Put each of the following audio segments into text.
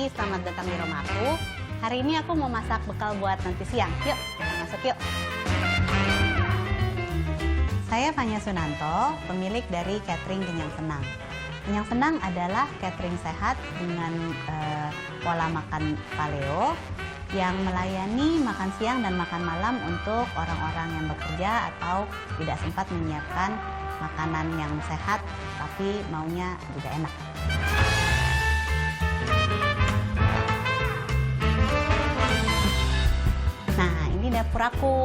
pagi, selamat datang di rumah aku. Hari ini aku mau masak bekal buat nanti siang. Yuk, kita masuk yuk. Saya Fanya Sunanto, pemilik dari Catering Kenyang Senang. Kenyang Senang adalah catering sehat dengan pola makan paleo yang melayani makan siang dan makan malam untuk orang-orang yang bekerja atau tidak sempat menyiapkan makanan yang sehat tapi maunya juga enak. Nah, ini dapur aku.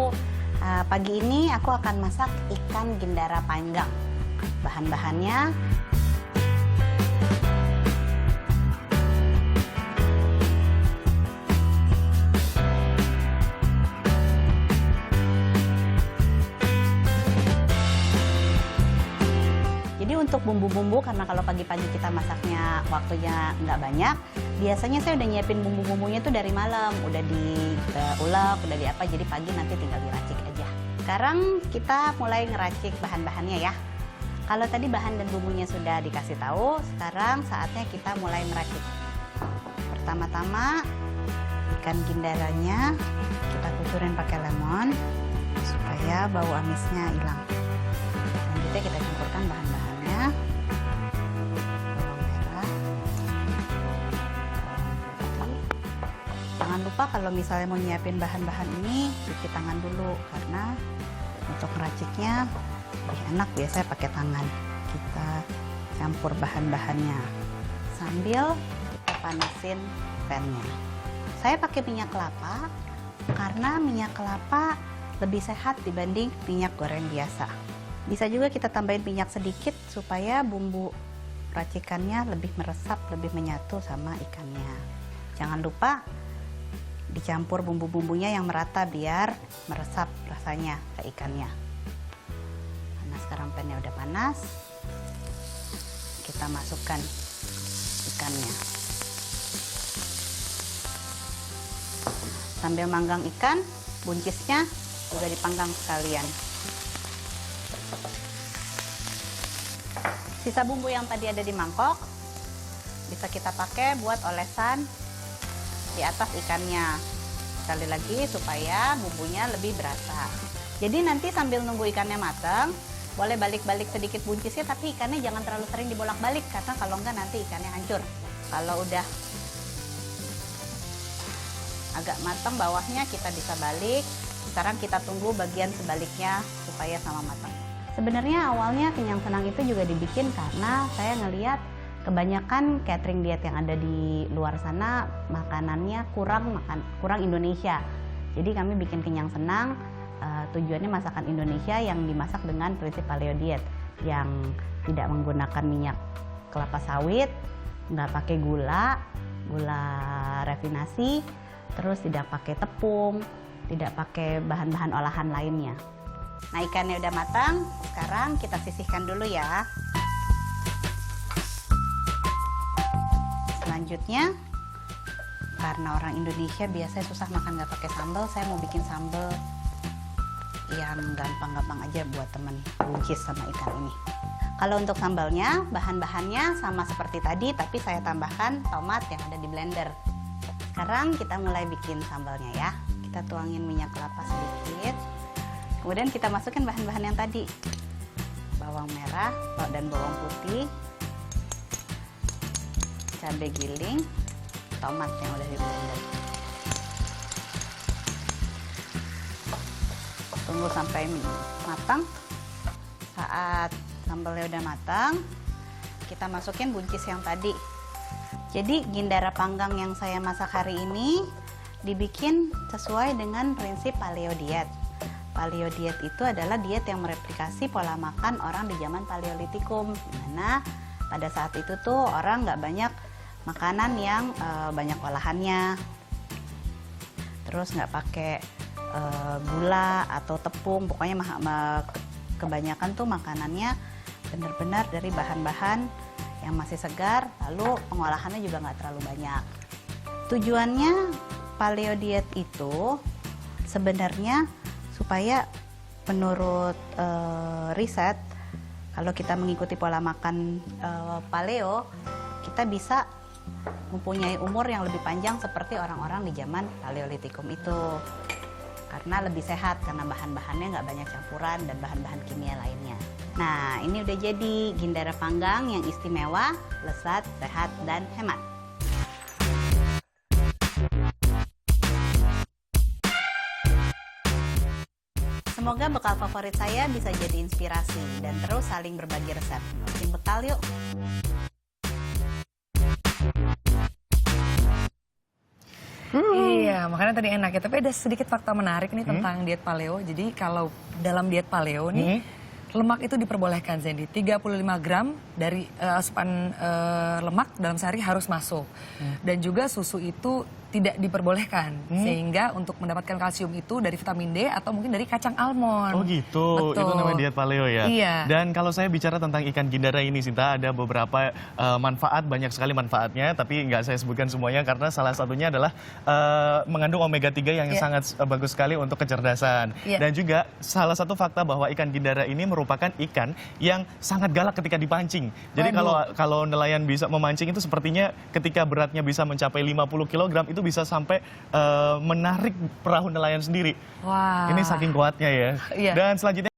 Pagi ini aku akan masak ikan gendara panggang. Bahan-bahannya untuk bumbu-bumbu, karena kalau pagi-pagi kita masaknya waktunya nggak banyak, biasanya saya udah nyiapin bumbu-bumbunya tuh dari malam, udah diulek, udah di apa, jadi pagi nanti tinggal diracik aja. Sekarang kita mulai ngeracik bahan-bahannya ya. Kalau tadi bahan dan bumbunya sudah dikasih tahu, sekarang saatnya kita mulai meracik. Pertama-tama ikan gindaranya kita kucurin pakai lemon supaya bau amisnya hilang. Selanjutnya kita campurkan bahan-bahannya. Bawang merah, jangan lupa kalau misalnya mau nyiapin bahan-bahan ini cuci tangan dulu, karena untuk meraciknya lebih enak biasanya pakai tangan. Kita campur bahan-bahannya sambil kita panasin pannya. Saya pakai minyak kelapa karena minyak kelapa lebih sehat dibanding minyak goreng biasa. Bisa juga kita tambahin minyak sedikit supaya bumbu racikannya lebih meresap, lebih menyatu sama ikannya. Jangan lupa dicampur bumbu-bumbunya yang merata biar meresap rasanya ke ikannya. Nah, sekarang pannya udah panas. Kita masukkan ikannya. Sambil manggang ikan, buncisnya juga dipanggang sekalian. Sisa bumbu yang tadi ada di mangkok bisa kita pakai buat olesan di atas ikannya. Sekali lagi supaya bumbunya lebih berasa. Jadi nanti sambil nunggu ikannya matang, boleh balik-balik sedikit buncisnya, tapi ikannya jangan terlalu sering dibolak-balik, karena kalau enggak nanti ikannya hancur. Kalau udah agak matang bawahnya kita bisa balik. Sekarang kita tunggu bagian sebaliknya supaya sama matang. Sebenarnya awalnya Kenyang Senang itu juga dibikin karena saya ngelihat kebanyakan catering diet yang ada di luar sana makanannya kurang Indonesia. Jadi kami bikin Kenyang Senang, tujuannya masakan Indonesia yang dimasak dengan prinsip paleo diet, yang tidak menggunakan minyak kelapa sawit, nggak pakai gula rafinasi, terus tidak pakai tepung, tidak pakai bahan-bahan olahan lainnya. Nah, ikannya udah matang, sekarang kita sisihkan dulu ya. Selanjutnya, karena orang Indonesia biasanya susah makan nggak pakai sambal, saya mau bikin sambal yang gampang-gampang aja buat temen buncis sama ikan ini. Kalau untuk sambalnya, bahan-bahannya sama seperti tadi, tapi saya tambahkan tomat yang ada di blender. Sekarang kita mulai bikin sambalnya ya. Kita tuangin minyak kelapa sedikit. Kemudian kita masukkan bahan-bahan yang tadi. Bawang merah dan bawang putih, cabai giling, tomat yang udah di blender. Tunggu sampai matang. Saat sambalnya udah matang, kita masukin buncis yang tadi. Jadi gendara panggang yang saya masak hari ini dibikin sesuai dengan prinsip paleo diet. Paleo diet itu adalah diet yang mereplikasi pola makan orang di zaman paleolitikum, dimana pada saat itu tuh orang nggak banyak makanan yang banyak olahannya, terus nggak pakai gula atau tepung, pokoknya kebanyakan tuh makanannya benar-benar dari bahan-bahan yang masih segar, lalu pengolahannya juga nggak terlalu banyak. Tujuannya paleo diet itu sebenarnya supaya menurut riset, kalau kita mengikuti pola makan paleo, kita bisa mempunyai umur yang lebih panjang seperti orang-orang di zaman Paleolitikum itu. Karena lebih sehat, karena bahan-bahannya nggak banyak campuran dan bahan-bahan kimia lainnya. Nah, ini udah jadi gindara panggang yang istimewa, lezat, sehat, dan hemat. Semoga bekal favorit saya bisa jadi inspirasi dan terus saling berbagi resep. Bikin bekal yuk! Iya, makanya tadi enak ya. Tapi ada sedikit fakta menarik nih tentang diet paleo. Jadi kalau dalam diet paleo nih, lemak itu diperbolehkan, Zendi. 35 gram dari asupan lemak dalam sehari harus masuk. Dan juga susu itu tidak diperbolehkan. Sehingga untuk mendapatkan kalsium itu dari vitamin D atau mungkin dari kacang almond. Oh gitu, Betul. itu namanya diet paleo ya? Iya. Dan kalau saya bicara tentang ikan gindara ini, Sinta, ada beberapa manfaat, banyak sekali manfaatnya, tapi nggak saya sebutkan semuanya karena salah satunya adalah mengandung omega 3 yang sangat bagus sekali untuk kecerdasan. Dan juga salah satu fakta bahwa ikan gindara ini merupakan ikan yang sangat galak ketika dipancing. Jadi kalau nelayan bisa memancing itu sepertinya ketika beratnya bisa mencapai 50 kg, itu bisa sampai menarik perahu nelayan sendiri. Wah. Ini saking kuatnya ya. Dan selanjutnya